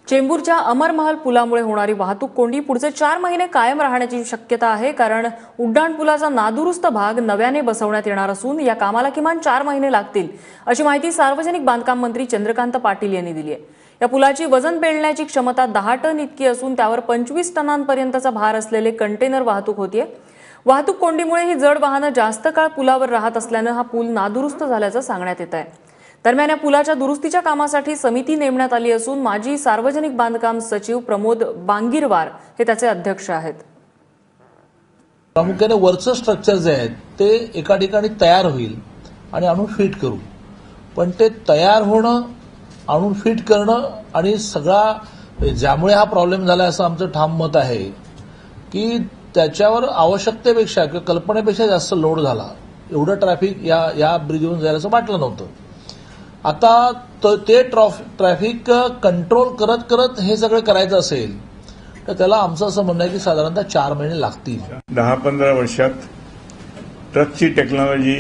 चेंबूरच्या अमरमहल पुलामुळे होणारी वाहतूक कोंडी पुढचे 4 महिने कायम राहण्याची शक्यता आहे, कारण उड्डाणपुलाचा नादुरुस्त भाग नव्याने बसवण्यात येणार असून या कामाला किमान 4 महिने लागतील, अशी माहिती सार्वजनिक बांधकाम मंत्री चंद्रकांत पाटील यांनी दिली आहे। या पुलाची वजन पेलण्याची क्षमता 10 टन इतकी असून त्यावर 25 टनांपर्यंतचा भार असलेले कंटेनर वाहतूक होतीये। वाहतूक कोंडीमुळे ही जड वाहनं जास्त काळ पुलावर राहत असल्याने हा पूल नादुरुस्त झाल्याचं सांगण्यात येत आहे। दरम्यान या पुलाच्या दुरुस्तीच्या कामासाठी समिती नेमण्यात आली असून माजी सार्वजनिक बांधकाम सचिव प्रमोद बांगीरवार हे त्याचे अध्यक्ष आहेत। प्रामुख्याने वरचं स्ट्रक्चर जे आहे ते एका ठिकाणी तयार होईल आणि आणून फिट करू, पण ते तयार होणं, आणून फिट करणं आणि सगळा ज्यामुळे हा प्रॉब्लेम झाला असं आमचं ठाम मत आहे की त्याच्यावर आवश्यकतेपेक्षा किंवा कल्पनेपेक्षा जास्त लोड झाला। एवढं ट्रॅफिक या ब्रिजवरून जायला असं वाटलं नव्हतं। आता ते ट्रॅफिक कंट्रोल करत करत हे सगळं करायचं असेल तर त्याला आमचं असं म्हणणं आहे की साधारणतः 4 महिने लागतील। 10-15 वर्षात ट्रकची टेक्नॉलॉजी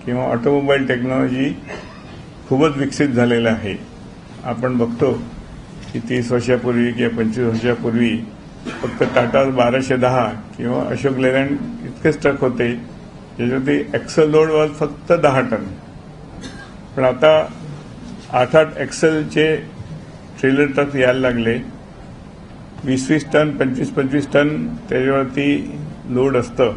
किंवा ऑटोमोबाईल टेक्नॉलॉजी खूपच विकसित झालेलं आहे। आपण बघतो की 30 वर्षापूर्वी किंवा 25 वर्षापूर्वी फक्त टाटा 1210 किंवा अशोक लेलँड इतकेच ट्रक होते, ज्याच्यावरती एक्सेल लोड वर फक्त 10 टन। पण आता 8-8 एक्सेलचे ट्रेलर ट्रक यायला लागले। 20-20 टन, 25-25 टन त्याच्यावरती लोड असतं।